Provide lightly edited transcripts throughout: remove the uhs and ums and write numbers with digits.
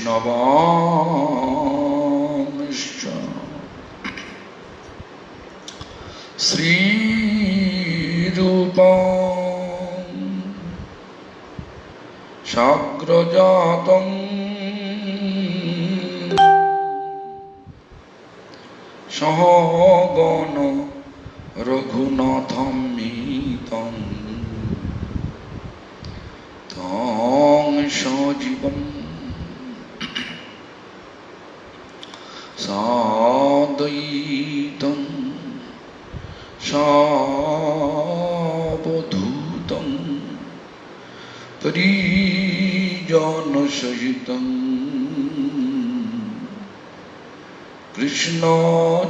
Vaishnavanscha Sri Rupam Shagrajatam Sahagana Raghunatham Mitam Tam Sajivam Sadaitam Savadhutam Parijana Sahitam Krishna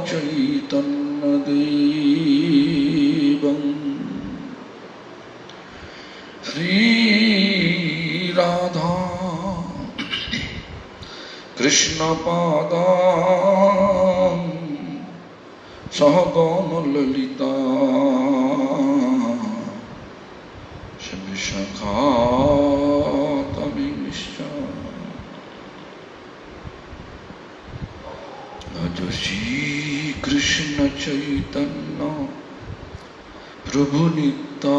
Chaitanya Devam Sri Radha Krishna Padam Sahagana Lalita Shabishakhatamischa Shri Krishna Chaitanya Prabhu Nityananda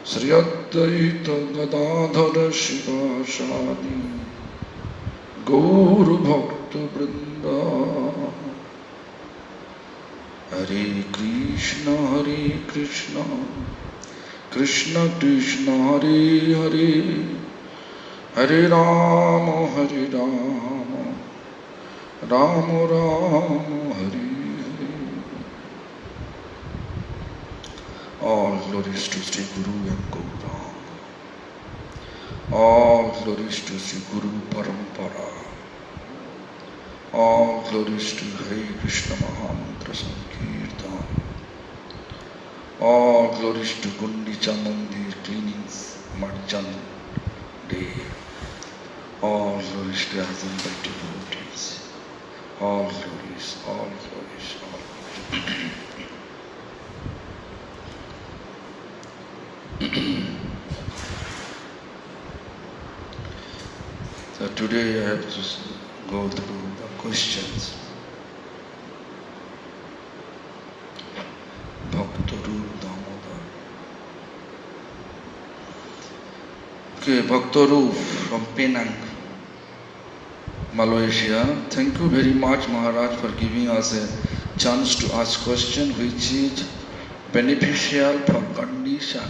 Sri Advaita Gadadhara Shivasadi Gaur Bhakta Vrinda Hare Krishna Krishna Krishna Hare Hare Hare Rama Rama Rama Hare Hare. All glories to Sri Guru and Gauranga. All glories to Sri Guru Parampara. All glories to Hare Krishna Mahamantra Sankirtan. All glories to Gundicha Mandir cleaning Marjan Day. All glories to assembled devotees. All glories, all glories, all glories. So today I have to go through the questions. Bhaktarup Damodar. Okay, Bhaktarup from Penang, Malaysia. Thank you very much, Maharaj, for giving us a chance to ask question which is beneficial for condition.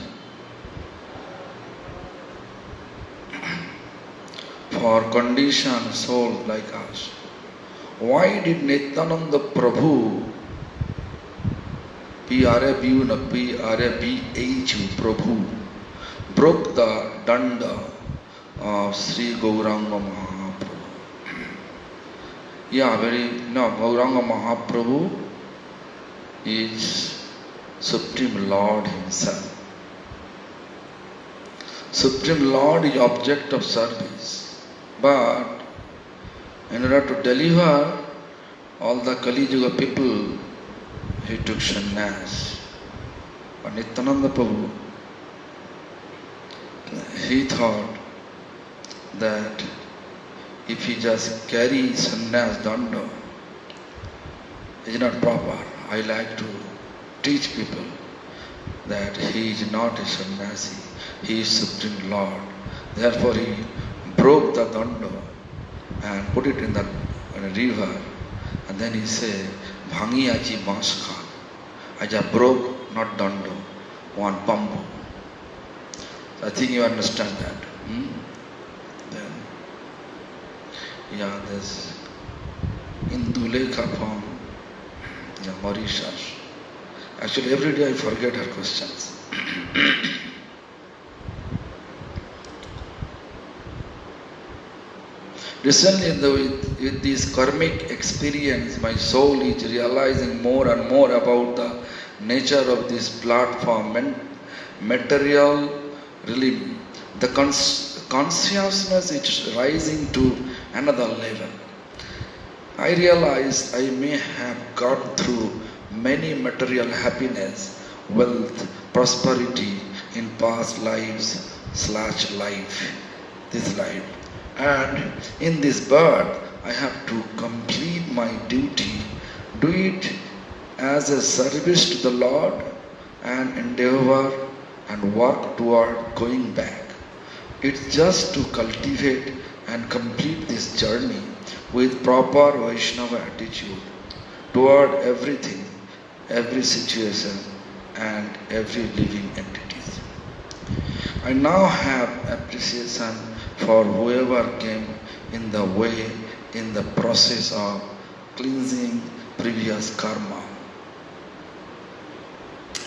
For conditioned souls like us. Why did Nityananda Prabhu, P-R-A-B-H-U, Prabhu, broke the danda of Sri Gauranga Mahaprabhu? Gauranga Mahaprabhu is Supreme Lord Himself. Supreme Lord is object of service. But in order to deliver all the Kali Yuga people, he took sannyas. But Nityananda Prabhu, he thought that if he just carries sannyas danda, it is not proper. I like to teach people that he is not a sannyasi, he is Supreme Lord. Therefore he broke the danda and put it in the river, and then he said, Bhangi aji bans khan. I just broke, not danda, one bamboo. So I think you understand that. Then, there's Indulekha from Mauritius. Actually, every day I forget her questions. Recently, with this karmic experience, my soul is realizing more and more about the nature of this platform and material realm. The consciousness is rising to another level. I realized I may have got through many material happiness, wealth, prosperity in past lives, life, this life. And in this birth, I have to complete my duty, do it as a service to the Lord, and endeavor and work toward going back. It's just to cultivate and complete this journey with proper Vaishnava attitude toward everything, every situation, and every living entity. I now have appreciation for whoever came in the way in the process of cleansing previous karma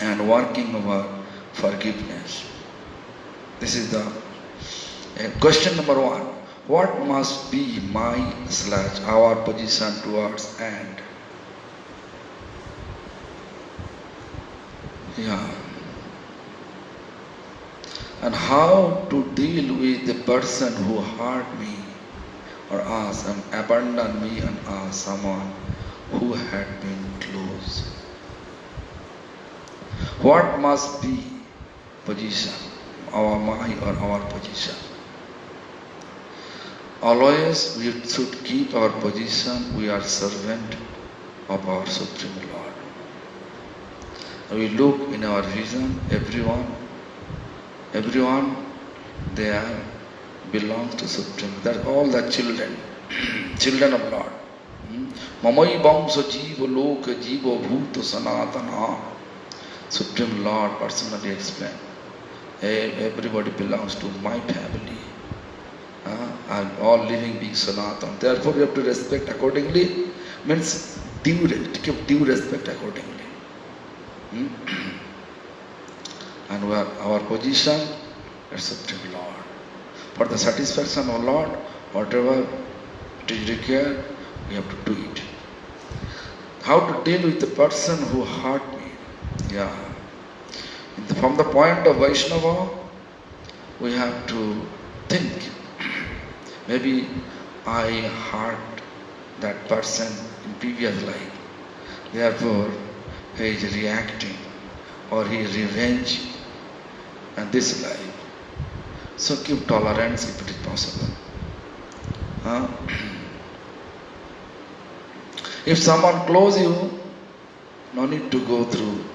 and working over forgiveness. This is the question number 1. What must be our position towards and? And how to deal with the person who hurt me or us and abandoned me and us, someone who had been close. What must be position, our position? Always we should keep our position, we are servant of our Supreme Lord. We look in our vision, everyone there belongs to Supreme. That's all the children of Lord. Mamai Bamsa Jiva Loka Jiva Bhuta Sanatana. Supreme Lord personally explained. Everybody belongs to my family. And all living beings Sanatan. Therefore you have to respect accordingly. Means give due respect accordingly. And our position is Supreme Lord. For the satisfaction of Lord, whatever it is required, we have to do it. How to deal with the person who hurt me? From the point of Vaishnava, we have to think. Maybe I hurt that person in previous life. Therefore, he is reacting or he is revenging in this life. So keep tolerance if it is possible. If someone close you, no need to go through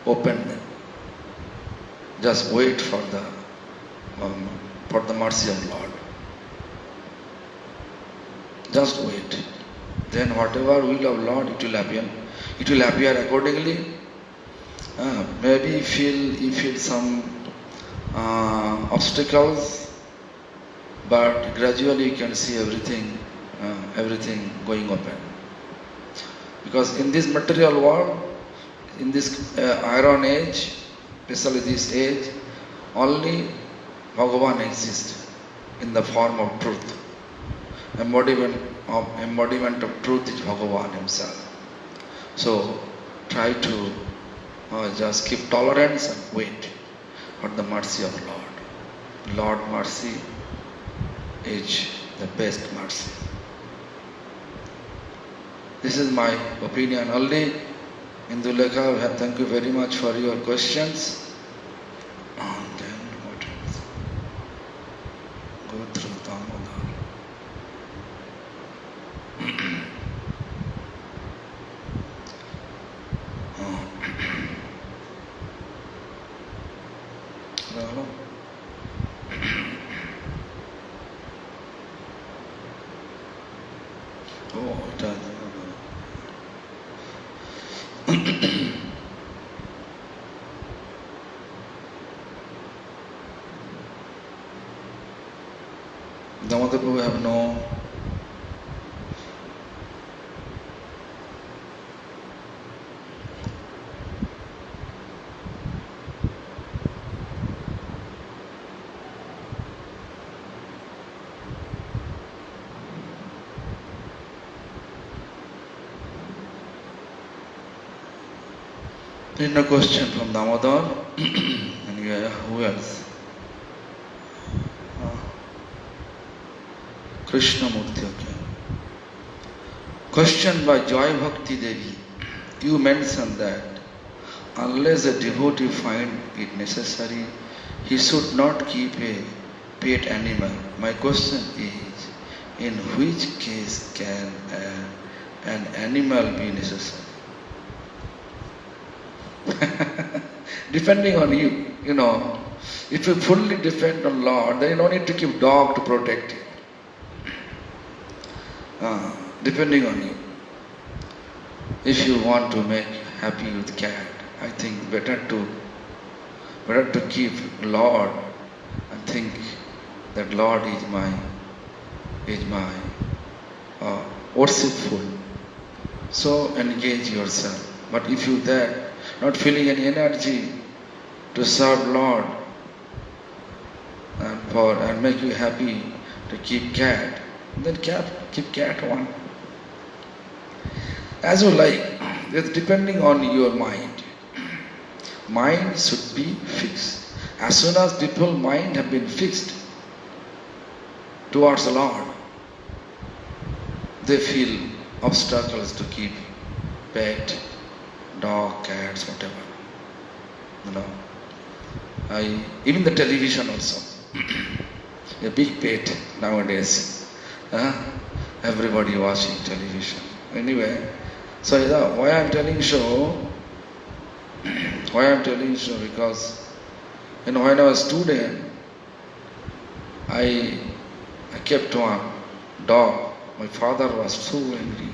open. Just wait for the mercy of Lord. Just wait. Then whatever will of Lord, it will appear. It will appear accordingly. Maybe you feel some obstacles, but gradually you can see everything going open. Because in this material world, in this iron age, especially this age, only Bhagavan exists in the form of truth. Embodiment of truth is Bhagavan himself. So try to just keep tolerance and wait for the mercy of Lord. Lord mercy is the best mercy. This is my opinion only. Indulekha, thank you very much for your questions. And then what else? Go through Damodar. Hello? Oh, it does. Damodar Prabhu have no a question from Damodar. And who else? Krishna Murti. Okay. Question by Joy Bhakti Devi. You mentioned that unless a devotee finds it necessary, he should not keep a pet animal. My question is, in which case can an animal be necessary? Depending on you, if you fully depend on Lord, then you don't need to keep dog to protect you. Depending on you. If you want to make happy with cat, I think better to keep Lord and think that Lord is my worshipful. So engage yourself. But if you there not feeling any energy to serve Lord and make you happy to keep cat, then keep cat one. As you like, it's depending on your mind. Mind should be fixed. As soon as people's mind have been fixed towards the Lord, they feel obstacles to keep pet, dog, cats, whatever. Even the television also. A big pet nowadays. Everybody watching television. Anyway, so why I'm telling so? Because when I was a student, I kept one dog. My father was so angry.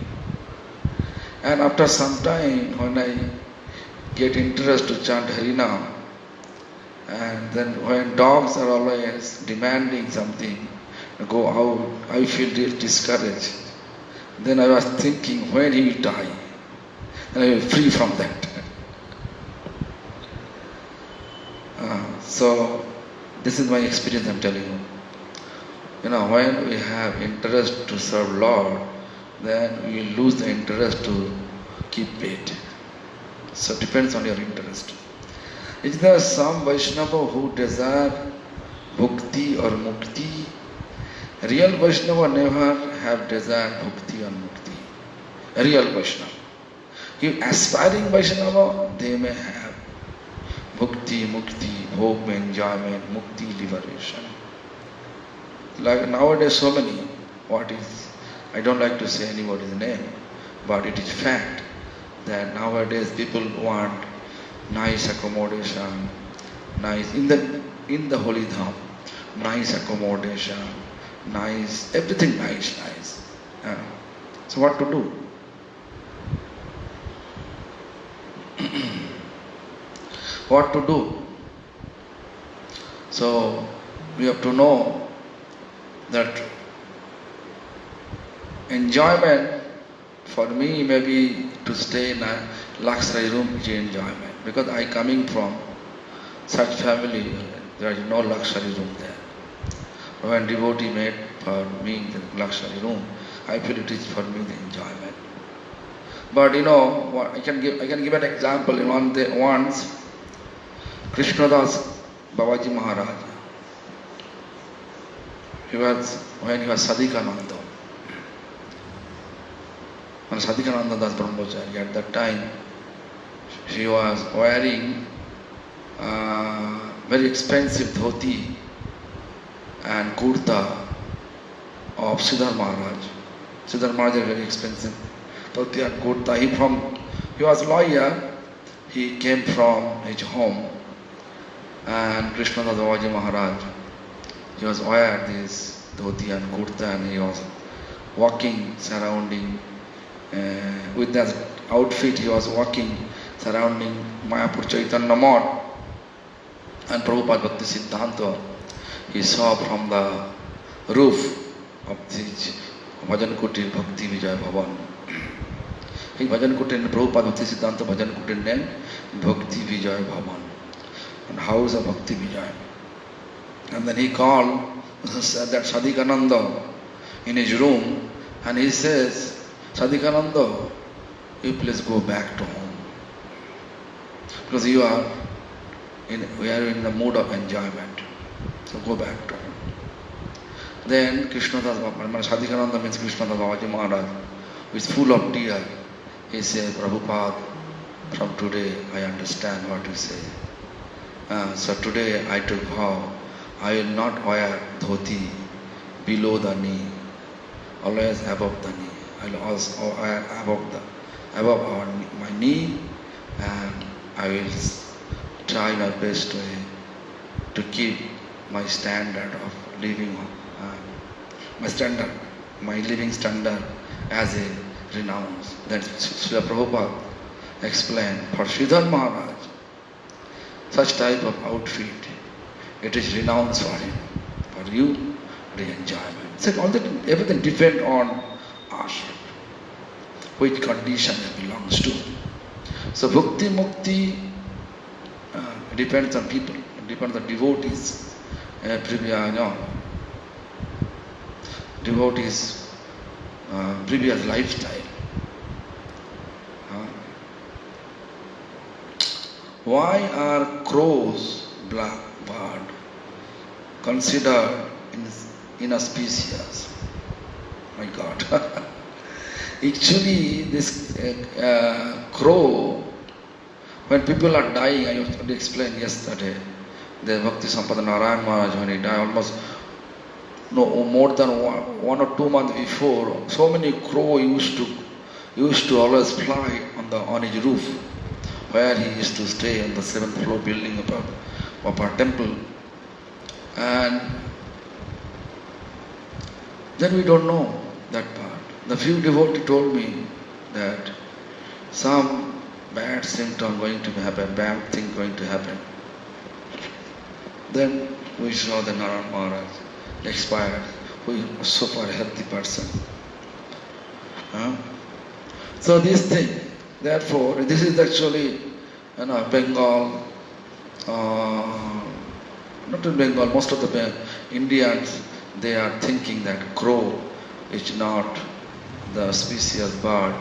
And after some time, when I get interest to chant Harinam, and then when dogs are always demanding something, go out, I feel discouraged. Then I was thinking, when he will die, and I will be free from that. So this is my experience I'm telling you. When we have interest to serve Lord, then we will lose the interest to keep pet. So it depends on your interest. Is there some Vaishnava who desire bhakti or mukti? Real Vaishnava never have desired bhakti or mukti. A real Vaishnava. If aspiring Vaishnava, they may have bhakti, mukti, bhog, enjoyment, mukti, liberation. Like nowadays so many, I don't like to say anybody's name, but it is fact that nowadays people want nice accommodation, nice in the holy dham, nice accommodation, nice everything nice. So what to do? What to do? So we have to know that enjoyment for me may be to stay in a luxury room is enjoyment. Because I coming from such family, there is no luxury room there. When devotee made for me the luxury room, I feel it is for me the enjoyment. But I can give an example. Once Krishnadas Babaji Maharaj, when he was Sadikananda. When Sadikananda Das Brahmachari, at that time, she was wearing very expensive dhoti and kurta of Siddhar Maharaj. Siddhar Maharaj is very expensive dhoti and kurta. He was a lawyer. He came from his home, and Krishnadas Babaji Maharaj, he was wearing this dhoti and kurta, and he was walking surrounding with that outfit. He was walking surrounding Mayapur Chaitanya Math and Prabhupada Bhakti Siddhanta. He saw from the roof of this Bhajan Kutir Bhakti Vijay Bhavan. He Bhajan Kutir, Prabhupada Bhakti Siddhanta Bhajan Kutir name Bhakti Vijay Bhavan. And house of Bhakti Vijay. And then he called that Sadikananda in his room, and he says, Sadikananda, you please go back to home. Because we are in the mood of enjoyment. So go back to home. Then Krishnadas Babaji, Sadikananda means Krishnadas Babaji Maharaj, who is full of tears. He said, Prabhupada, from today I understand what you say. So today I took vow, I will not wear dhoti below the knee, always above the knee. I will also wear above my knee, and I will try my best way to keep my standard of living, my living standard as a renounce. That's Srila Prabhupada explained for Sridhar Maharaj. Such type of outfit, it is renounced for him. For you, the enjoyment. So all that, everything depends on us, which condition it belongs to. So bhakti mukti depends on people, depends on devotees. Devotees' previous lifestyle. Why are crows, blackbird, considered inauspicious? My God. Actually, this crow, when people are dying, I explained yesterday, the Bhakti Sampada Narayan Maharaj, when he died, almost more than 1 or 2 months before, so many crows used to always fly on his roof, where he used to stay on the 7th floor building of our temple. And then we don't know that part. The few devotees told me that some bad symptom going to happen, bad thing going to happen. Then we saw the Narayan Maharaj expired, who was so far a healthy person. So this thing, therefore, this is actually, Bengal, not in Bengal, most of the Indians, they are thinking that crow is not the species bird,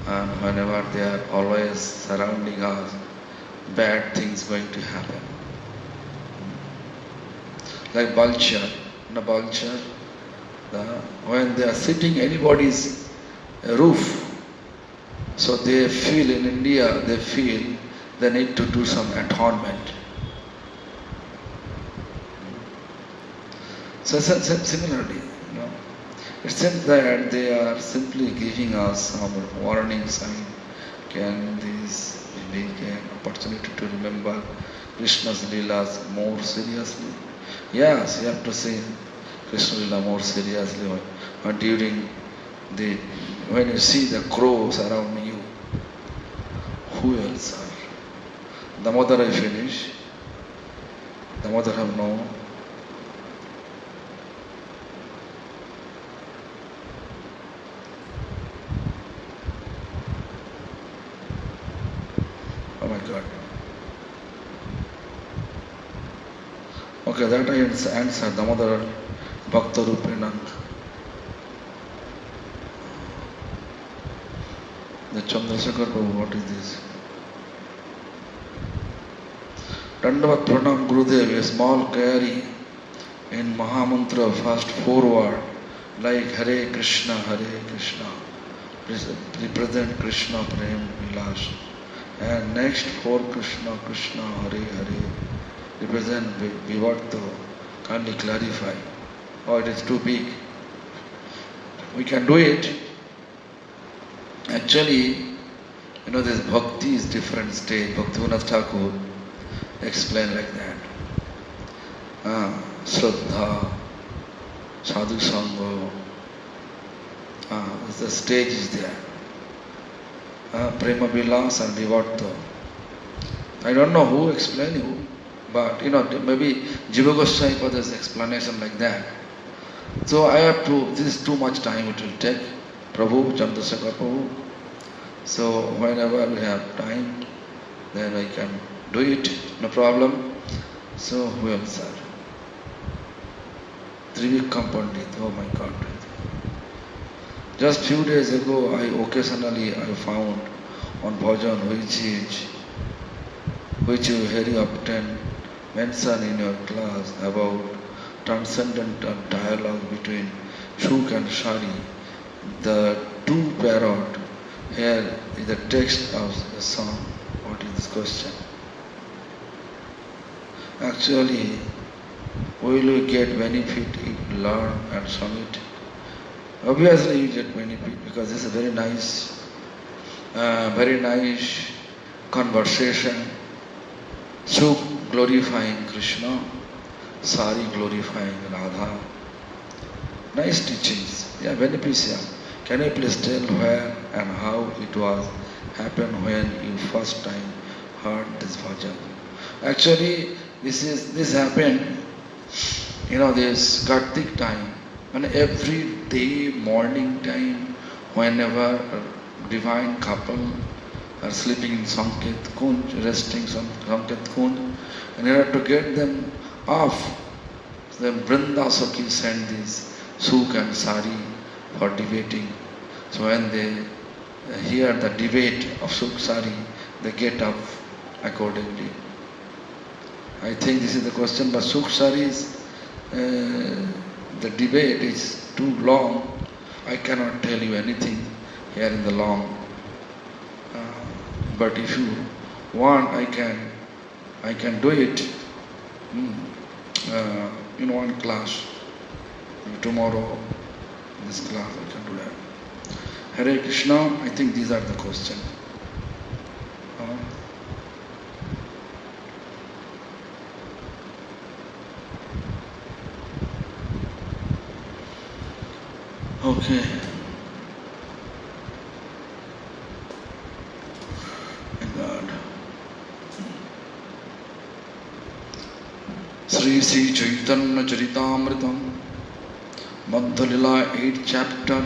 and whenever they are always surrounding us, bad things going to happen. Like vulture, when they are sitting anybody's roof, so they feel in India, they need to do some atonement. So similarly, it seems that they are simply giving us some warning sign. Can this be an opportunity to remember Krishna's Leelas more seriously? Yes, you have to see Krishna Lila more seriously. But when you see the crows around you, who else are? Damodar I finish. Damodar have no. Oh my God. Okay, that I answer. Damodar Bhakta Rupenang. The Chandrasekhar Prabhu, what is this? Dandavat Pranam Gurudev, a small carry in Mahamantra, first 4 words, like Hare Krishna, represent Krishna Prem Vilas. And next 4 Krishna, Krishna, Hare Hare, represent Vivarta. Kindly clarify. Oh, it is too big. We can do it. Actually, this bhakti is different stage. Bhaktivinoda Thakur explained like that. Shraddha, Sadhu Sangha, the stage is there. Prema Vilas and Vivarta. I don't know who explained who, but maybe Jiva Goswami Pada's explanation like that. So this is too much time it will take. Prabhu, Chandrasekhar Prabhu. So whenever we have time, then I can do it, no problem. So who else are? Trivikram Pandit, oh my God. Just few days ago, occasionally found on bhajan which you very often mention in your class about transcendental dialogue between Shuk and Shari. The 2 parrot, here is the text of the song. What is this question? Actually, will you get benefit if you learn and submit? Obviously, you get benefit because this is a very nice conversation. Suk glorifying Krishna, Sari glorifying Radha. Nice teachings, yeah, beneficial. Can you please tell where and how it was happened when you first time heard this bhajan? Actually, this happened, this Kartik time, and every day morning time, whenever a divine couple are sleeping in Sanket Kunj, resting Sanket Kunj, and in order to get them off, then Vrinda Sakhi sent these Suk and Sari for debating. So when they hear the debate of Suk Sari, they get up accordingly. I think this is the question, but Suk Sari's the debate is too long. I cannot tell you anything here in the long. But if you want, I can do it in one class. Tomorrow, this class, I can do that. Hare Krishna, I think these are the questions. Okay. Thank God. Sri Chaitanya Charitamritam, Madhya Lila 8th chapter.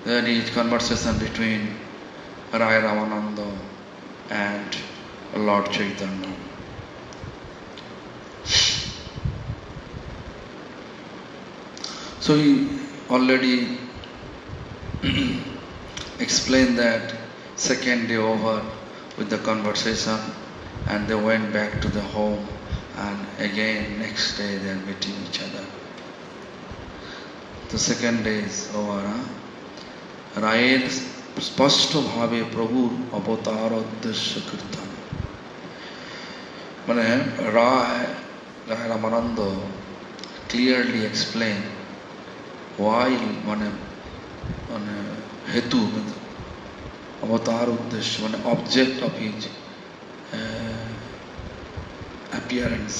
There is conversation between Raya Ramananda and Lord Chaitanya. So he already explained that second day over with the conversation, and they went back to the home, and again next day they are meeting each other. The second day is over. রায়ের স্পষ্টভাবে প্রভুর অবতার উদ্দেশ্য কীর্তন, মানে রায় Ramananda clearly explain why, মানে হেতু, অবতার উদ্দেশ্য, মানে object of his appearance,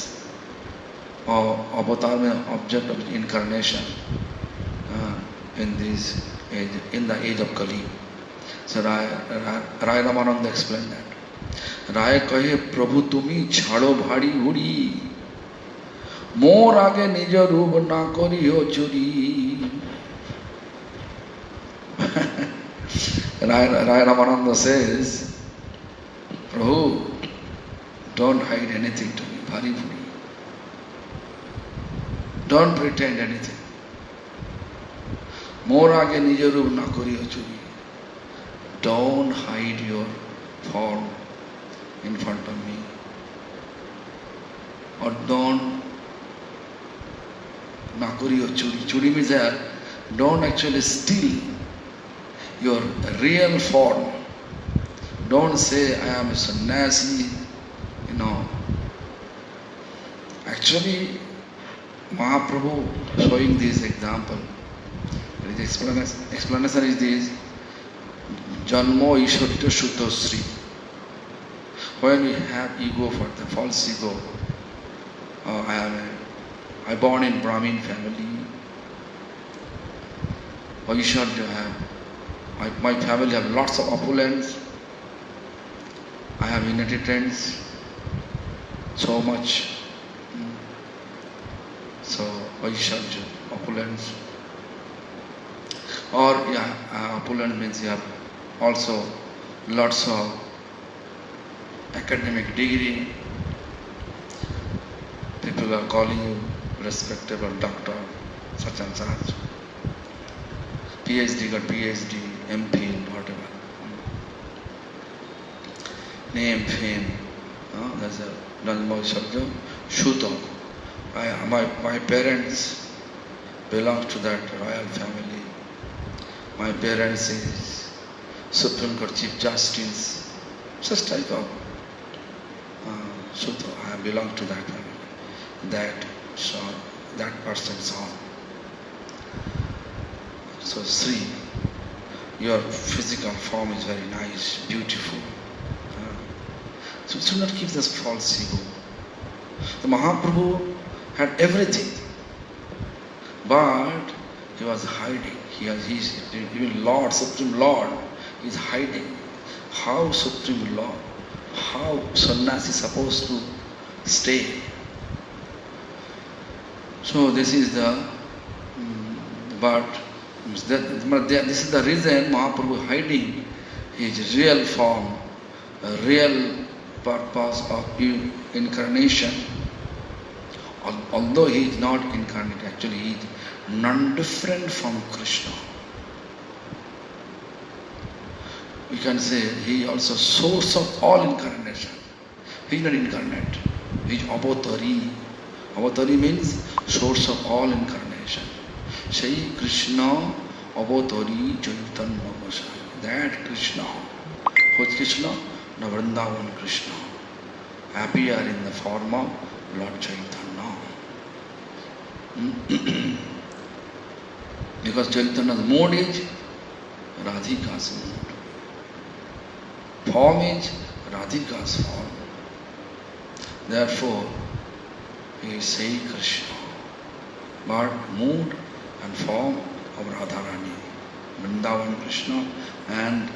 or avatar means object of incarnation in the age of Kali. So Raya Ramananda explained that. Raya kahe Prabhu tumi chhado bhari huri, mor age nija roop na kariyo churi. Raya Ramananda says, Prabhu, don't hide anything to me, bhari huri. Don't pretend anything. More age nija roop na kariyo churi. Don't hide your form in front of me. Or don't na kariyo churi. Churi means that don't actually steal your real form. Don't say I am a sannyasi, Actually, Mahaprabhu showing this example. The explanation is this: Janmo Ishwarita Shuddha Sri. When we have ego for the false ego, I born in Brahmin family. Aishwarya my family have lots of opulence. I have inheritance, so much. So Aishwarya, opulence. Or opulent means you have also lots of academic degree. People are calling you respectable doctor, such and such. PhD got PhD, MPhil, whatever. Name, fame. There's a Janmo Ishwarya Shuddha. My parents belong to that royal family. My parents is Supreme Court Chief Justice, such type of Sutra, I belong to that family. That song, that person's song. So Sri, your physical form is very nice, beautiful. So it should not keep this false ego. The Mahaprabhu had everything, but he was hiding. He's even Lord, Supreme Lord, is hiding. How Supreme Lord, how sannyasi is supposed to stay? So this is the, but this is the reason Mahaprabhu hiding his real form, real purpose of incarnation. Although he is not incarnate, actually he is non-different from Krishna. We can say he is also source of all incarnation. He is not incarnate. He is avatari. Avatari means source of all incarnation. Say Krishna avatari Chaitanya Vasaya. That Krishna. Who is Krishna? The Vrindavan Krishna. Appear in the form of Lord Chaitanya. Because Chaitanya's mode is Radhika's mode. Form is Radhika's form. Therefore, he is saying Krishna. But mood and form of Radharani, Vrindavan Krishna and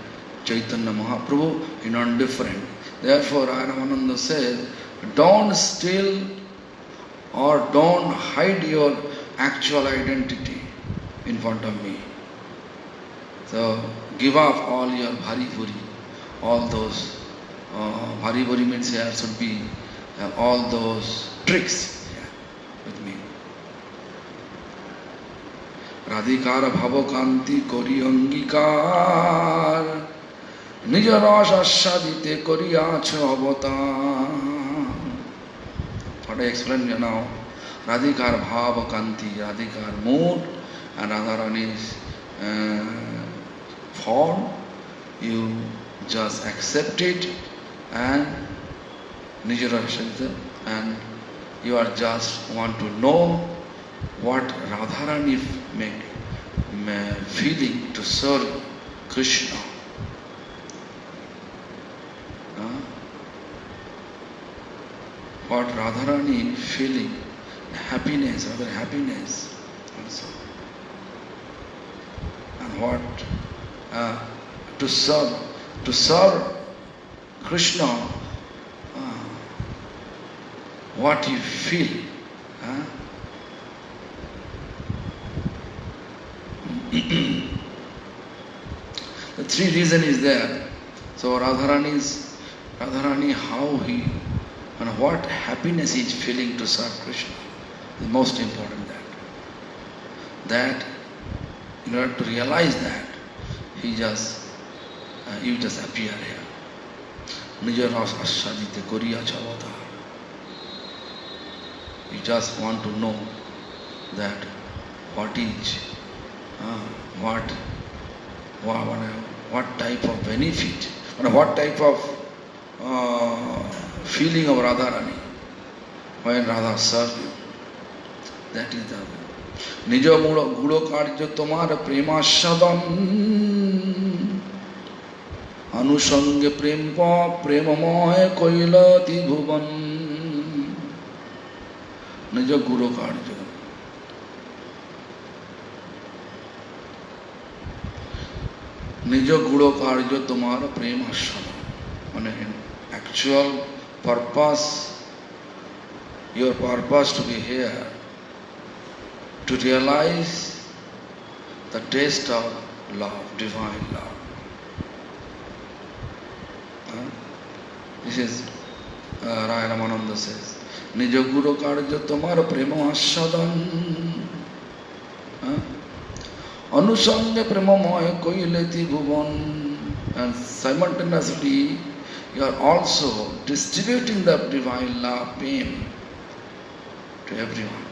Chaitanya Mahaprabhu is not different. Therefore, Ramananda says, don't steal or don't hide your actual identity in front of me. So give up all your bhari-bhuri, all those, bhari-bhuri means here should be all those tricks with me. Radhikara bhavakanti kori angikar Nija rasa sadite kori acha avatar. What I explained now, Radhikar bhavakanti, Radhikar mood and Radharani's form, you just accept it and Nija rasa sadite, and you are just want to know what Radharani feeling to serve Krishna. What Radharani feeling, happiness, rather happiness also. And what to serve Krishna, what you feel. The three reason is there. So Radharani how he and what happiness he is feeling to serve Krishna is most important. That in order to realize that, you just appear here. Nija rasa sadite kori acha avatar. You just want to know that what is, what type of benefit, and what type of feeling of Radharani when Radha serves you. That is the Nija Gudo Karja Tomara Prema Sadam Anusange Prempa Premamoy Koilati Bhuvan. Nija Gudo Karja. Nija Gudo Karja Tomara Prema Sadam. In actual purpose, your purpose to be here, to realize the taste of love, divine love. This is Raya Ramananda says, Nija Guru Karja Tomar Prema Asadan Anusange Prema Moya Koileti Bhuvan. And simultaneously, you are also distributing the divine love pain to everyone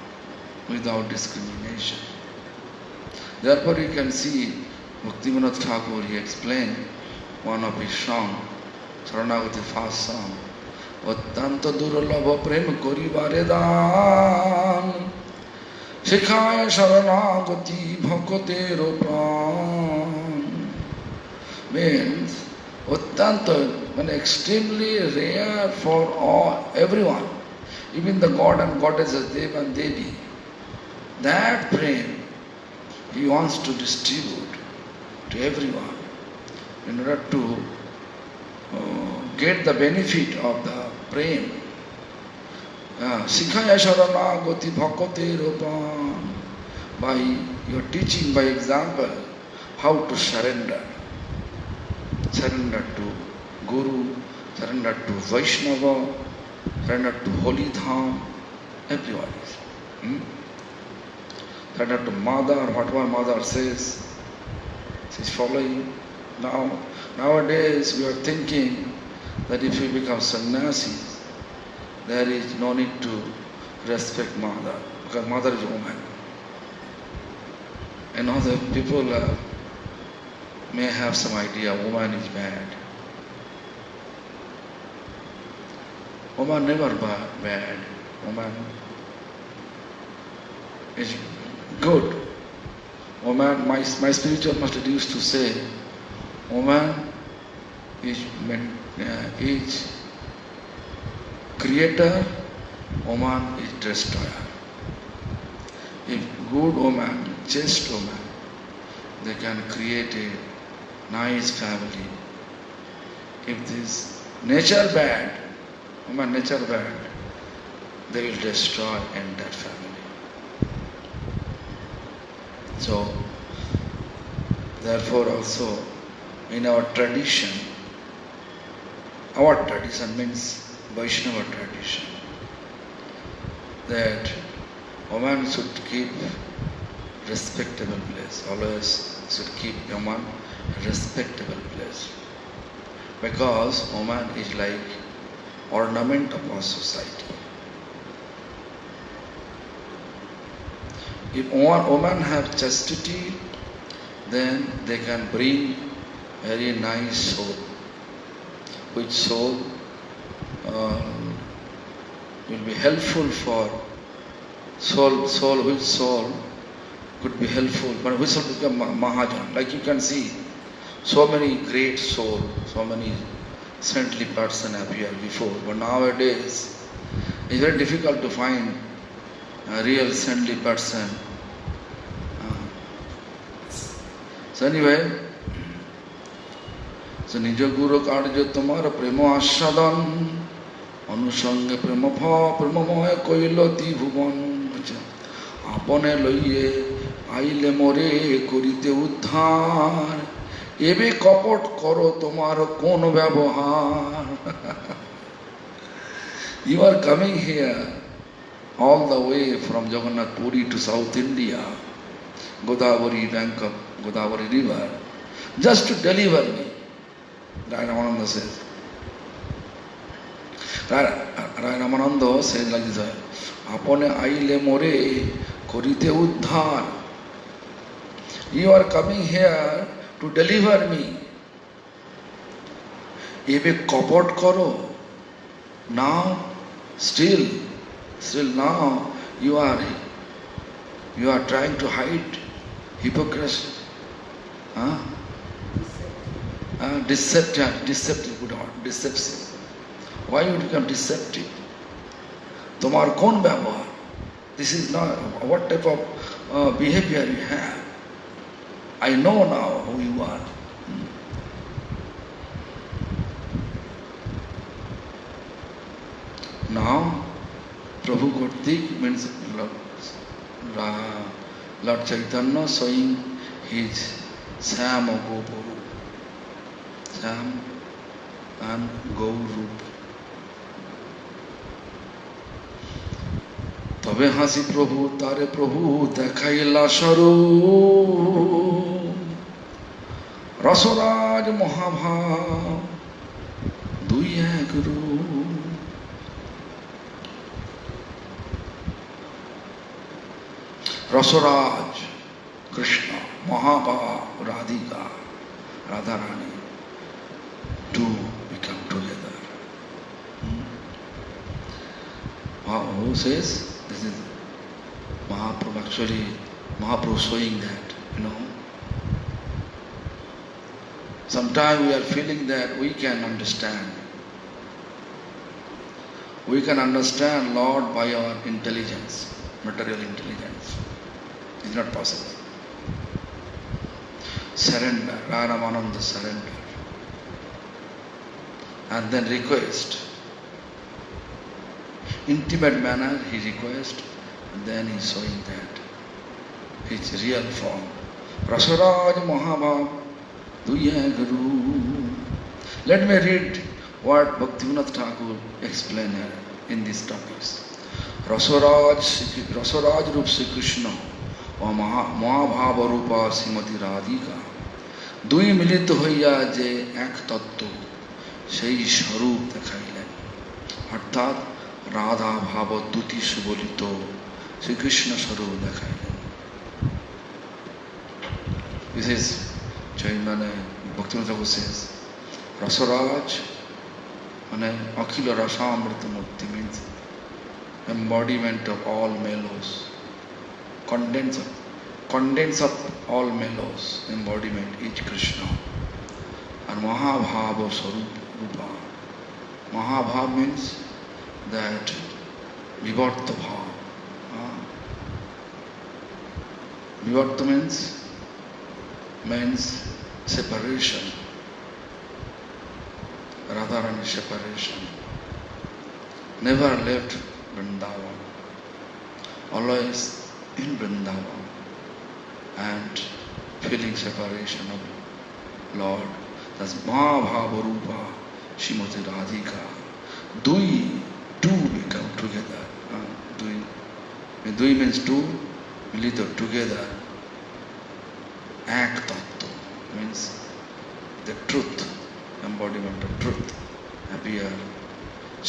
without discrimination. Therefore, you can see Bhaktivinoda Thakur, he explained one of his songs, Saranagati first song, অত্যন্ত দুর্লভ প্রেম করিবারে দান শিখায় শরণাগতি ভক্তের প্রাণ means অত্যন্ত মানে extremely rare for all everyone, even the god and goddesses Dev and Devi. That prem he wants to distribute to everyone in order to get the benefit of the prem. Sikhaya Sharanagati Bhakate Rupan. By your teaching, by example, how to surrender. Surrender to Guru, surrender to Vaishnava, surrender to Holy Dham, everybody. Surrender to Mother, whatever Mother says, she's following. Nowadays we are thinking that if we become sannyasis, there is no need to respect Mother, because Mother is a woman. And other people may have some idea woman is bad. Woman never bad. Woman is good. Woman, my spiritual master used to say, woman is creator, woman is destroyer. If good woman, chaste woman, they can create a nice family. If this nature bad, woman nature bad, they will destroy entire family. So, therefore also in our tradition means Vaishnava tradition, that woman should keep respectable place, always should keep woman respectable place, because woman is like ornament of our society. If woman have chastity, then they can bring very nice soul, which soul will be helpful for which soul could be helpful, but which will become Mahajan. Like you can see, so many great souls, so many saintly person appear before, but nowadays it's very difficult to find a real saintly person. So anyway, so Nija Guru Karja Tomar Premo Ashadan Anusange Premomoya Koiloti Bhuvan Apone Loye Aile More Korite Uddhar Ebe Kapot Koro Tomar Kono Vyabhar. You are coming here all the way from Jagannath Puri to South India, Godavari bank of Godavari river, just to deliver me. Rai Ramananda says. Rai Ramananda says like this: Apone aile more korite uddhar. You are coming here to deliver me. Ebe kapot koro. Now, still now you are trying to hide hypocrisy. Deceptive, good word, deceptive. Why you become deceptive? Tomar kon vyavahar. This is not what type of behavior you have. I know now who you are. Now, Prabhu Kartik means Lord Chaitanya showing his Sam or Goparu. Sam and Gauru. তবে হাসি প্রভু তারে প্রভু দেখাইলা স্বরূপ রসরাজ মহাভাব দুই এক রূপ Rasraj Krishna মহাভাব Radhika Radharani to become together. Who says? This is Mahaprabhu. Actually, Mahaprabhu showing that, Sometimes we are feeling that we can understand. We can understand Lord by our intelligence, material intelligence. It's not possible. Surrender, Raramananda surrender. And then request. Intimate manner he requests, and then he is showing that his real form. Rasaraj Mahabhav Duya Guru. Let me read what Bhaktivinoda Thakur explained here in these topics. Rasaraj Rup Sri Krishna और महाभाव रूपा श्रीमती राधिका दुई मिलित হইয়া যে এক তত্ত্ব সেই স্বরূপ দেখাইলেন অর্থাৎ রাধা ভাব দুটি সুবলিত শ্রীকৃষ্ণ স্বরূপ দেখাইলেন This is মানে Bhaktivinoda Thakur says Rasaraj মানে অখিল রসামৃত মূর্তি means embodiment of all mellows, condense of all mellows, embodiment each Krishna. And Mahabhava Sarup Rupa. Mahabhava means that Vivarta Bhav. Vivarta means separation. Radharani separation. Never left Vrindavan. Always in Vrindavan. And feeling separation of Lord. That's Mahabhava Rupa Srimati Radhika. Two become together. Dui means two, milita together. Ek tattva means the truth, embodiment of truth appear.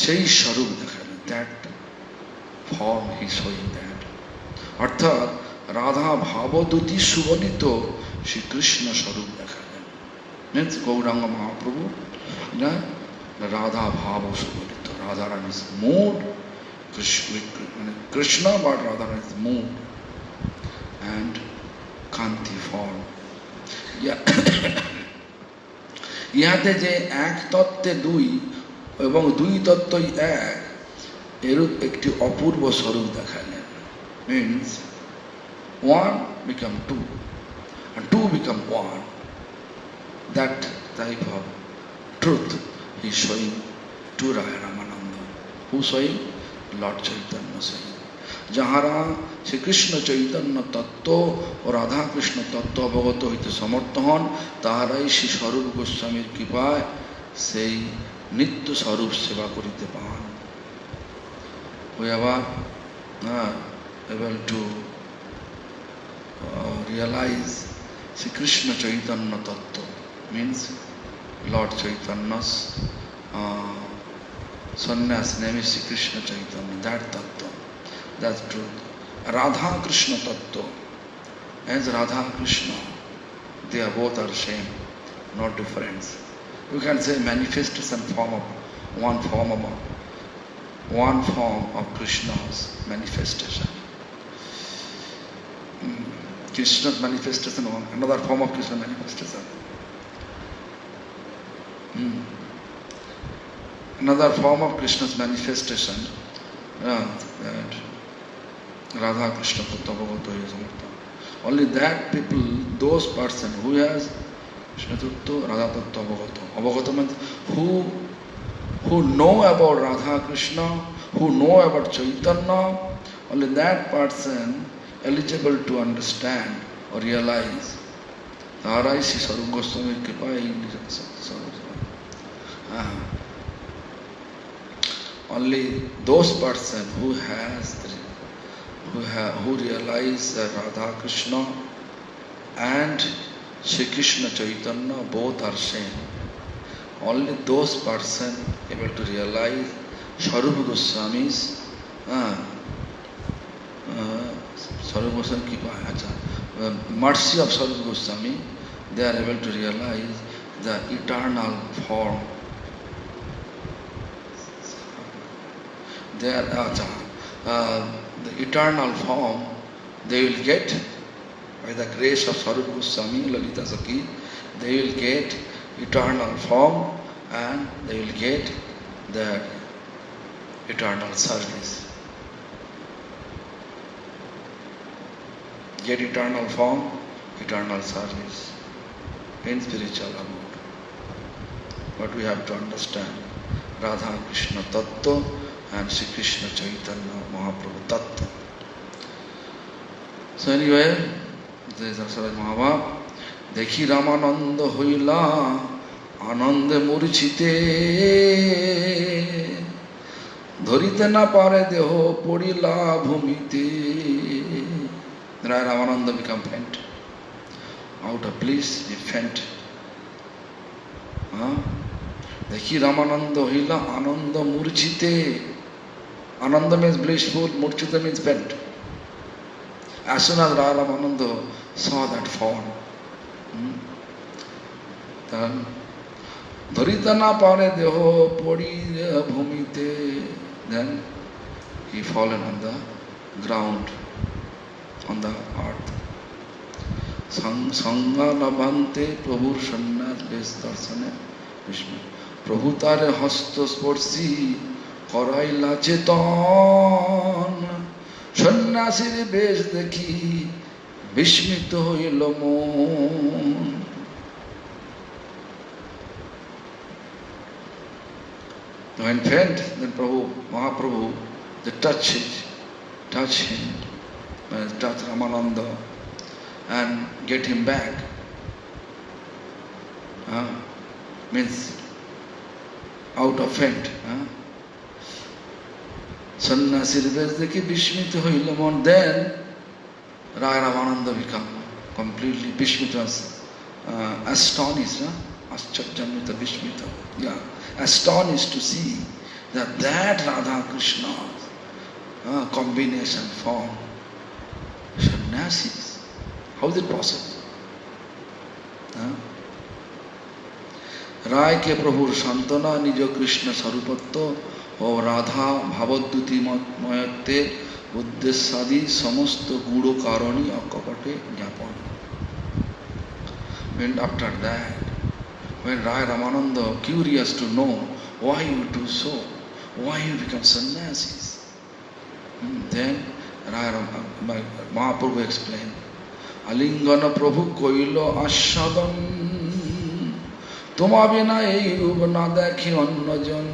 Sei Sharup dekhane, that form he is showing that. Arthat Radha Bhavaduti Subanito Shri Krishna Sharup dekhane. Means Gauranga Mahaprabhu, Radha Bhava Subanito. Radharani's mood, Krishna but Radharani's mood and Kanti form. ইহাতে যে এক তত্ত্বে দুই এবং দুই তত্ত্বই এক এরূপ একটি অপূর্ব স্বরূপ দেখালেন means one become two and two become one. That type of truth he is showing to Raya Ramananda. Who showing? Lord Chaitanya showing. যাহারা শ্রীকৃষ্ণ চৈতন্য তত্ত্ব ও রাধা কৃষ্ণ তত্ত্ব অবগত হইতে সমর্থ হন তাহারাই শ্রী স্বরূপ গোস্বামীর কৃপায় সেই নিত্য স্বরূপ সেবা করিতে পান। We are able to realize Sri Krishna Chaitanya Tattva means Lord Chaitanya's sannyas name is Sri Krishna Chaitanya, that Tattva. That's truth. Radha Krishna Tattva. As Radha Krishna, they are both are same, not difference. You can say manifestation form of one form of Krishna's manifestation. Krishna's manifestation, another form of Krishna's manifestation. Another form of Krishna's manifestation. That Radha Krishna Tattva only that people, those person who has Krishna Tattva, Radha Tattva Avagata means who know about Radha Krishna, who know about Chaitanya, only that person eligible to understand or realize Taharai Sri Sarup Goswami Kripa only those person who realize that Radha Krishna and Shri Krishna Chaitanya both are same. Only those person able to realize Sarup Goswami's mercy of Sarup Goswami, they are able to realize the eternal form. They are the eternal form, they will get, by the grace of Sarup Goswami, Lalita Sakhi, they will get eternal form and they will get the eternal service. Get eternal form, eternal service in spiritual abode. But we have to understand Radha Krishna Tattva and Sri Krishna Chaitanya Mahaprabhu Tattva. So anyway, this is Asaraj Mahabhava. Dekhi Ramananda hoila anande murchite ধরিতে না পারে দেহ পড়িলা ভূমিতে. Ramananda become faint. Out of bliss, he faint. Dekhi Ramananda hoila ananda murchite. Ananda means blissful, murchita means faint. As soon as Ramananda saw that form, then ধরিতে না পারে দেহ পড়িয়া ভূমিতে, then he fallen on the ground, on the earth. Sangha labhante prabhur sannyas besh darsane Vishnu. প্রভু তারে হস্ত স্পর্শী করাইলা চেতন, সন্ন্যাসীর বেশ দেখি বিস্মিত হইল মন. When faint, then Mahaprabhu, they touch him, touch Ramananda and get him back. Means out of faint. Sannyasir Vesdeki Bishmita Hoilamon, then Raya Ramananda become completely Bishmita, astonished. Ascharjanita Bishmita. Yeah. Astonished to see that Radha Krishna combination form sannyasis. How is it possible? Rai ke Prabhur Santana Nijo Krishna Sarupatto o Radha Bhavadduti Mayatte Uddesadi Samasto Gudo Karani Akapate Jnapan. And after that, when Raya Ramananda curious to know why you do so, why you become sannyasis, then Mahaprabhu explained, Alingana Prabhu Koilo Ashadan Tuma bina ei roop na dekhi annajan.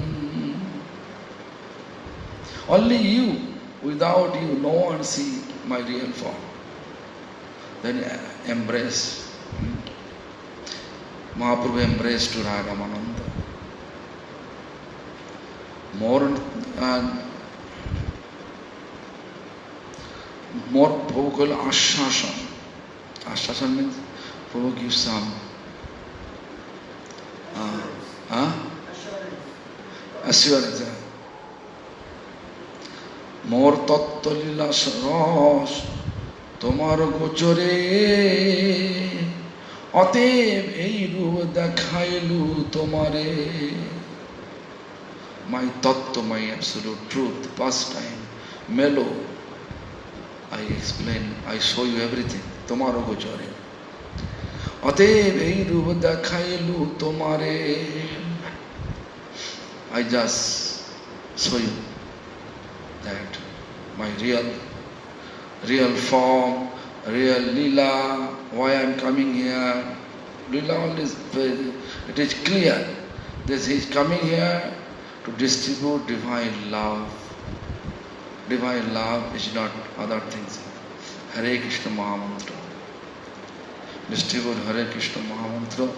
Only you, without you, no one see my real form. Then embrace. Mahaprabhu embraced to Raya Ramananda. More Prabhu called Ashashan. Ashashan means Prabhu gives some assurance. More tattva lila ras tomar gochore অতএব এই রূপ দেখাইলু তোমারে. My tattva, my absolute truth, past time, melo, I explain, I show you everything. তোমারও গোচরে অতএব এই রূপ দেখাইলু তোমারে. I just show you that my real form, real lila, why I am coming here. Lila, it is clear. This is coming here to distribute divine love. Divine love is not other things. Hare Krishna Mahamantra. Distribute Hare Krishna Mahamantra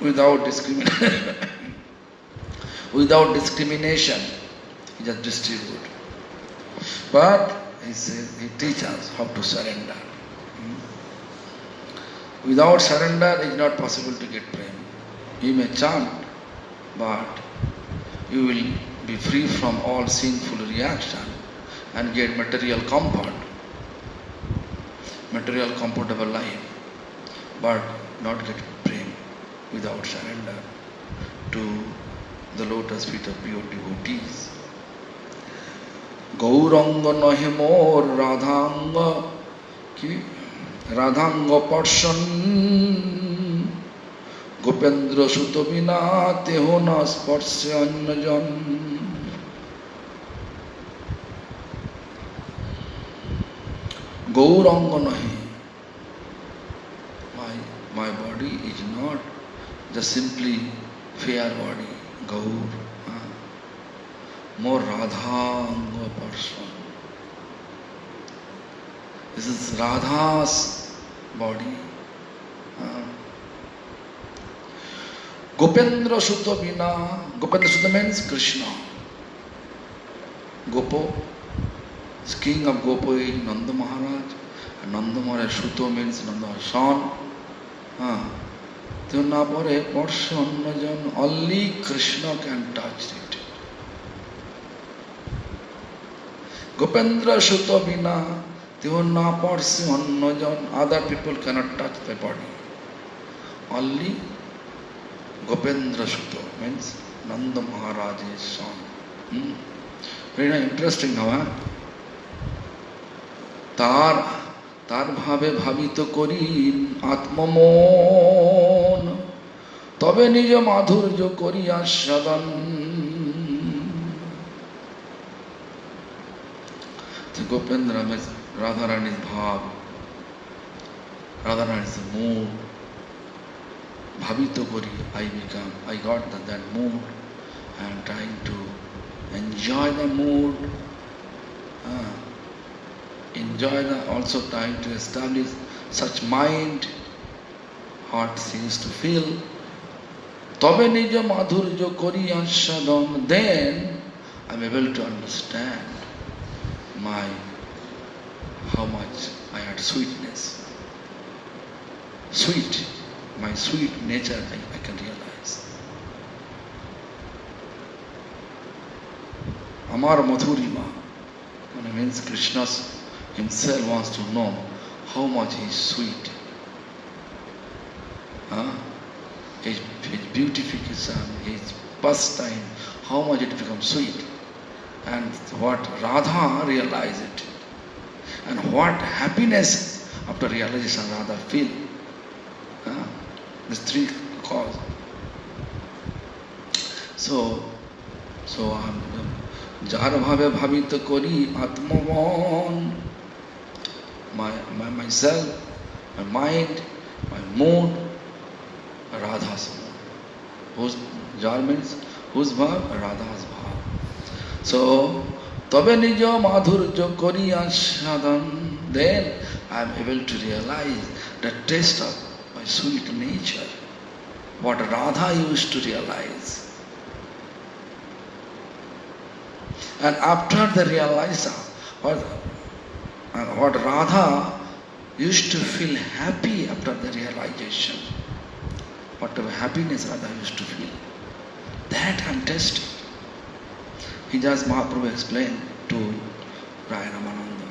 without discrimination. Without discrimination, he just distribute. But he says, he teaches us how to surrender. Without surrender, it is not possible to get prema. You may chant, but you will be free from all sinful reaction and get material comfort, material comfortable life, but not get prema without surrender to the lotus feet of pure devotees. Gouranga নহে মোর রাধাঙ্গ কি রাধাঙ্গ পর্ষণ গোপেন্দ্র সুত বিনা তেহ না স্পর্শে অন্যজন গৌরঙ্গ নহে my body is not just simply fair body gaur more radhanga person. This is Radha's body. Gopendra Sutta Vina. Gopendra Sutta means Krishna. Gopo is king of Gopo is Nanda Maharaj. And Nanda Maharaj Sutta means Nanda son. Only Krishna can touch it. Gopendra Sutta Vina. Other people cannot touch the body. Only Gopendra Sutta means Nanda Maharaj's son. Very interesting now. তার ভাবে ভাবিত করি আত্মমন তবে নিজ মাধুর্য করি আস্বাদন Gopendra means Radharani's bhav, Radharani's mood. Bhavito kori, I got that mood. I am trying to enjoy the mood. Also trying to establish such mind, heart seems to feel. Tobe nija madhurjo kori ashadam, then I am able to understand how much I had sweetness. Sweet, my sweet nature I can realize. Amar Madhurima, when it means Krishna himself wants to know how much he is sweet. His beautification, his pastime, how much it becomes sweet. And what Radha realized it. And what happiness after realization Radha feel. These three cause. So jar bhave bhavita kori atmavan, myself, my mind, my mood, Radha's mood. Whose jar means whose bhav? Radha's bhav. So tobe nijo madhurjo kori ashadan, then I am able to realize the taste of my sweet nature, what Radha used to realize. And after the realization, what Radha used to feel happy after the realization, whatever happiness Radha used to feel, that I am tasting. He just Mahaprabhu explained to Raya Ramananda.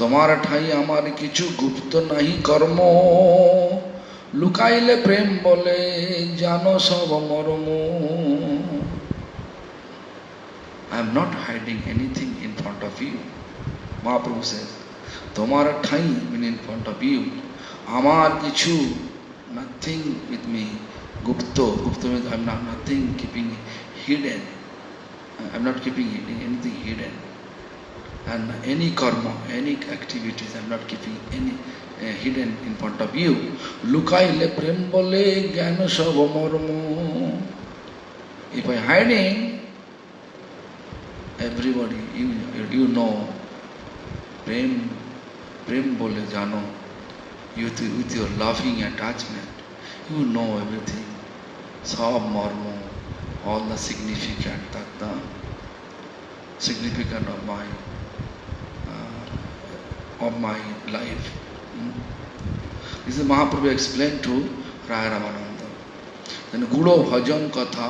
তোমার ঠাই আমার কিছু গুপ্ত নাহি কর্ম লুকাইলে প্রেম বলে জানো সব মর্ম I am not hiding anything in front of you. Mahaprabhu says, তোমার ঠাই means in front of you. আমার কিছু nothing with me. Gupto means I am not nothing keeping hidden. I am not keeping anything hidden. And any karma, any activities, I am not keeping any hidden in front of you. Lukaile prem bole gyana sabo mormo. If I hiding, everybody, you know, prem bole jano, with your loving attachment, you know everything. Sab mormo, all the significant of my life. This is Mahaprabhu explained to Raya Ramananda. Then Gudo Bhajan Katha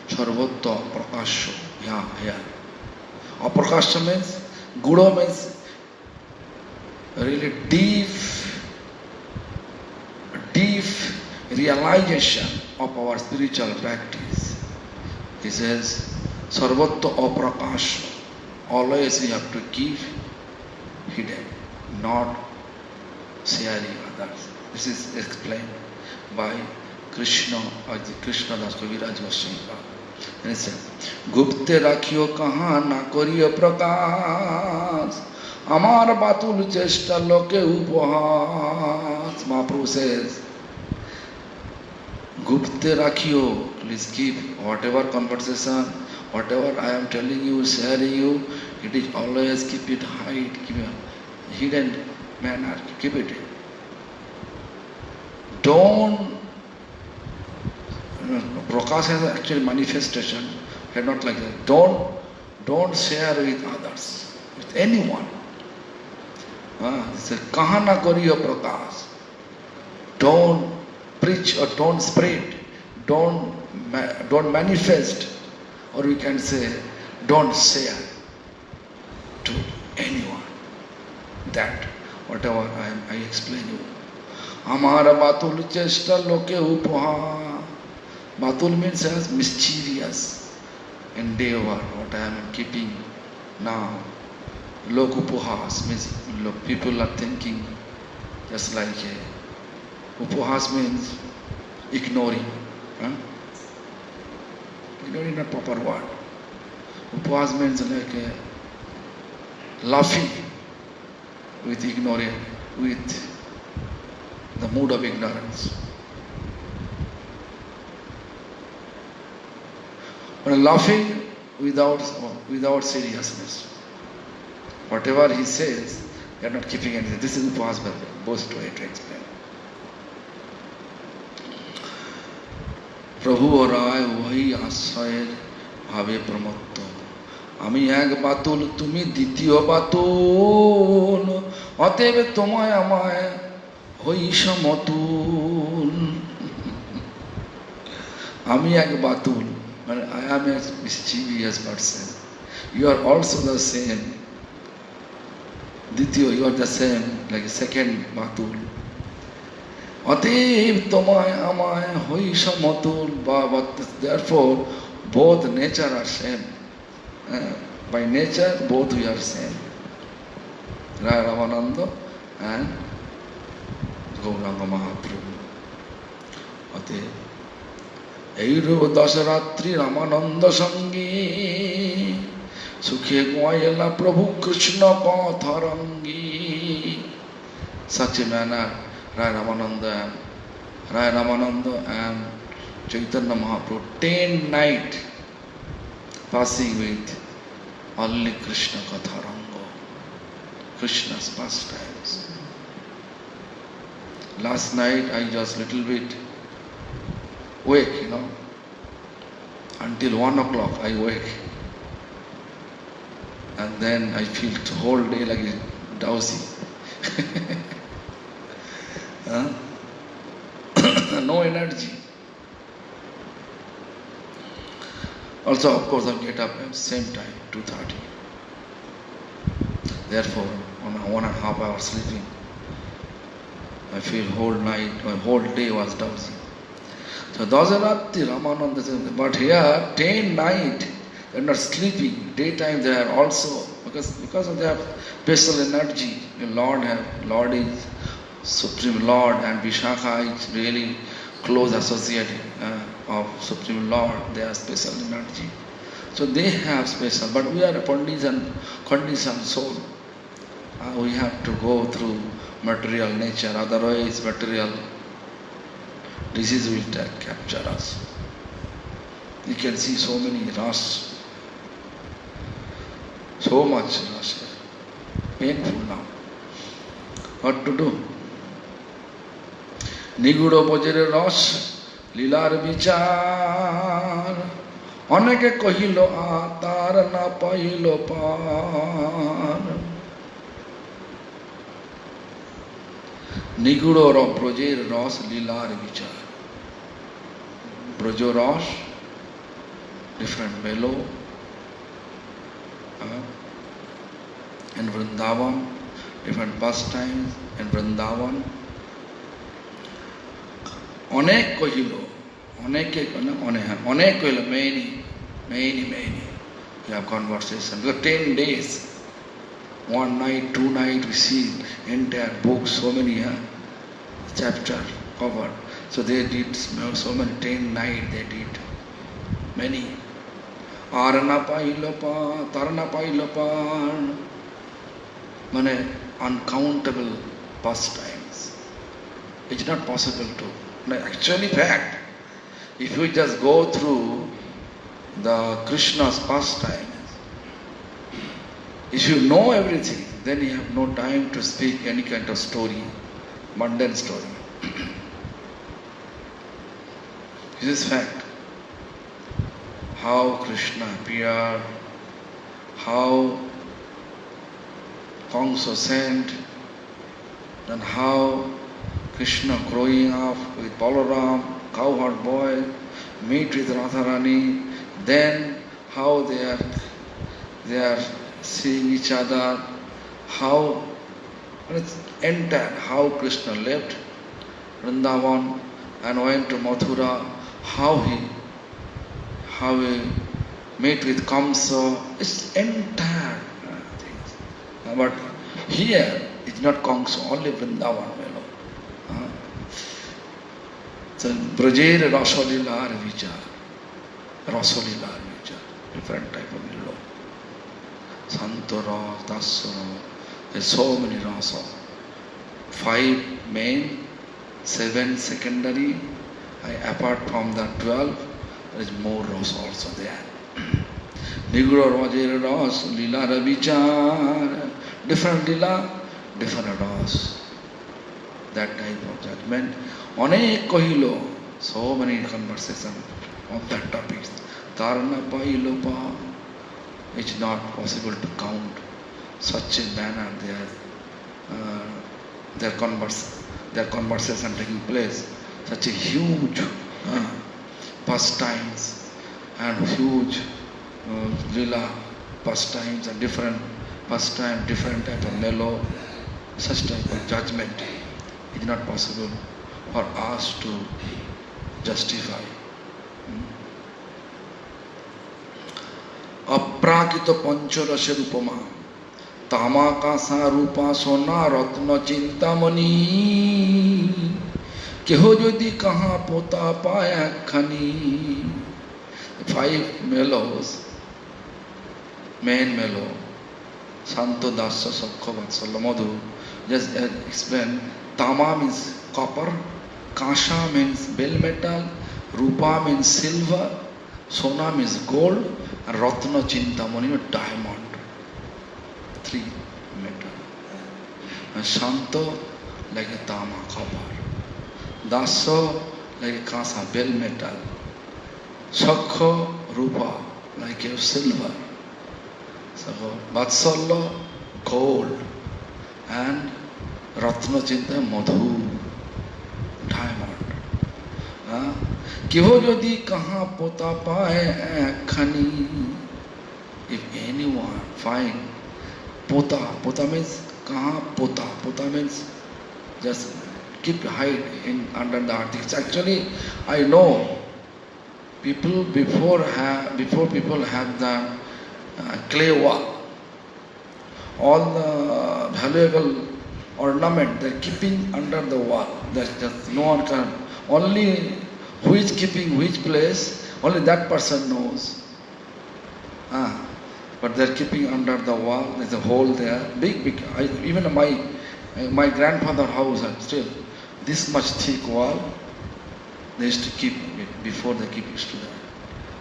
Sarvatta Prakasha. Here. Aprakasha means, Gudo means really deep realization of our spiritual practice. He says, Sarvatta Aprakasha. always we have to give hidden, not sharing others. This is explained by Krishna or the Krishna Das Kaviraj Goswami. And it says, Gupte rakhiyo kaha na kariyo prakash, Amar batul chesta loke upahas. Mahaprabhu says, Gupte rakhiyo, please keep whatever conversation, whatever I am telling you, sharing you, it is always keep it hide, keep it hidden manner, keep it. Don't, Prakash has actually manifestation, but not like that. Don't share with others, with anyone. It's a kahana kariyo prakash. Don't preach or don't spread, don't manifest, or we can say, don't share to anyone. That, whatever I explain you. Amara batul chesta loke upaha. Batul means as mischievous endeavor, what I am keeping now. Lokupuhas means people are thinking just like upuhas means ignoring. Ignoring is not proper word. Upuhas means like laughing with ignorance, with the mood of ignorance. But laughing without seriousness. Whatever he says, they are not keeping anything. This is impossible. Both way to explain. প্রভু রায় ওই আশ্রয়ের ভাবে প্রমত্ত আমি এক বাতুল তুমি দ্বিতীয় বাতুল অতএব তোমায় আমায় হই সমতুল আমি এক বাতুল মানে I am a mischievous person. You are also the same. দ্বিতীয়, you are the same, like second বাতুল অতএব তোমায় আমায় হই সমতুল but therefore both nature are same. By nature both we are same. Raya Ramananda and Gauranga Mahaprabhu. অতএব এইরূপ দশরাত্রি রামানন্দ সঙ্গী সুখে গোয়াইলা প্রভু Krishna পথরঙ্গী. Such a manner Raya Ramananda and Chaitanya Mahaprabhu 10 nights passing with only Krishna Katharanga, Krishna's pastimes. Last night I just little bit wake, until 1 o'clock I wake. And then I feel the whole day like a drowsy. No energy. Also, of course, I get up at the same time, 2:30. Therefore, on a 1.5 hour sleeping, I feel whole night, my whole day was drowsy. So, Dasaratri Ramananda says, but here, 10 nights, they are not sleeping. Daytime they are also, because of their special energy. The Lord is Supreme Lord, and Vishakha is really close associate of Supreme Lord. They are special energy. So they have special, but we are a conditioned soul. We have to go through material nature, otherwise material disease will capture us. You can see so many rush, so much rush, painful now. What to do? নিগুড় বজ্রের রস লীলার বিচার অনেকে কহিল তার না pile পার নিগুড় ব্রজের রস লীলার বিচার ব্রজ রস different mellow in Vrindavan, different pastimes in Vrindavan. অনেক কহিল, অনেকে অনেক কহিল, many. we have conversation. Because 10 days, one night, 2 nights, we see entire book, so many chapter covered. So they did so many, 10 nights they did. Many. Arana pailapa, tarana pailapa, mane uncountable pastimes. It's not possible to. Actually, fact, if you just go through the Krishna's pastimes, if you know everything, then you have no time to speak any kind of story, mundane story. This is fact. How Krishna appeared, how Kamsa sent, and how Krishna growing up with Balaram, cowherd boy, meet with Radharani, then how they are seeing each other, how it's entire, how Krishna left Vrindavan and went to Mathura, how he met with Kamsa. It's entire things. But here it's not Kamsa, only Vrindavan. So Brajera Rasalila Vichar, different type of lila. Santora, Dasara, there's so many rasa. 5 main, 7 secondary, apart from the 12, there is more rasa also there. Nigura Rajera Ras, Lila Ravichar, different lila, different ras. That type of judgment. Onek kohilo, so many conversations of that topic. Tarana pailopa. It's not possible to count such a manner their conversation taking place. Such a huge pastimes and huge lila pastimes and different pastime, different type of melo, such type of judgment is not possible for us to justify. Aprakita pancharasya rupama tamaka rupa sona ratna chintamani keho jodi kaha pota paya khani. 5 mellows, main mellow, Santo Dasa Sakha Vatsala Madhu just explain. Tama means copper, Kasha means bell metal, Rupa means silver, Sona means gold, and Ratna Chintamani diamond. 3 metal. And Shanto like a Tama copper, Dasa like a Kasa bell metal, Sakha Rupa like a silver, so Vatsala gold, and Ratna Chinta Madhu diamond. Keho jodi kaha pota pae khani. If anyone find pota means kaha pota. Pota means just keep hide in under the earth. It's actually, I know people before people have the clay wall, all the valuable ornament they're keeping under the wall. There's just no one can. Only who is keeping which place, only that person knows. But they're keeping under the wall. There's a hole there, big. Even my grandfather's house, still this much thick wall. They used to keep it before they keep used to that.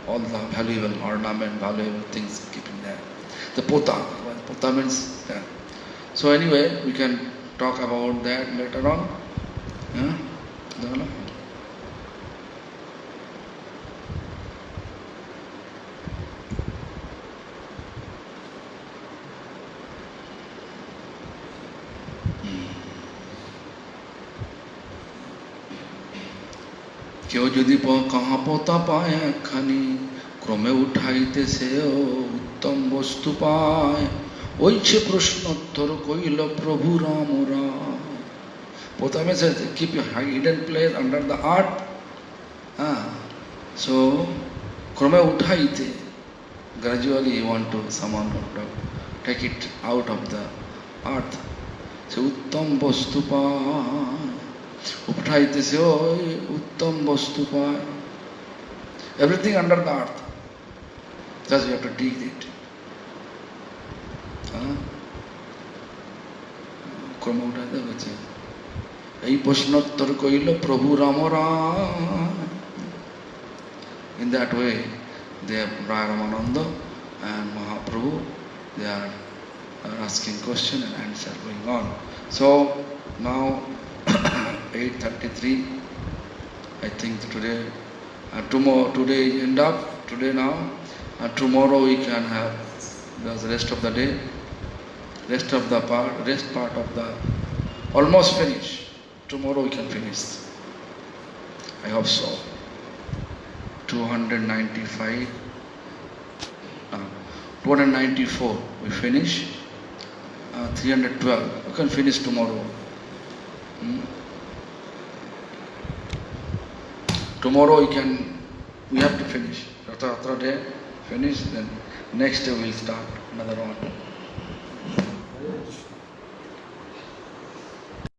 All the valuable ornament, valuable things keeping there. The pota means. Yeah. So anyway, we can talk about that later on. क्यों यदि कहाँ पोता पाए खानी क्रमे उठाइते से उत्तम वस्तु पाए ओइछे प्रश्नोत्तर कइल प्रभु Ram Ram. Pota means keep your hidden place under the earth. So क्रमे उठाइते gradually you want to someone to take it out of the earth. So uttam bostu pay. Upthaitese oi uttam bostu pay. Everything under the earth. Just you have to dig it. Kurma uthai debeche. এই প্রশ্নোত্তর কইল প্রভু Ramra. In that way, they have Ramananda and Mahaprabhu, they are asking question and answer going on. So now 8:33, I think today, tomorrow, today end up, today now, tomorrow we can have the rest of the day, rest part of the, almost finish. Tomorrow we can finish. I hope so. 295, 294 we finish. 312 we can finish tomorrow. Tomorrow we have to finish. Ratha day finish, then next day we'll start another one.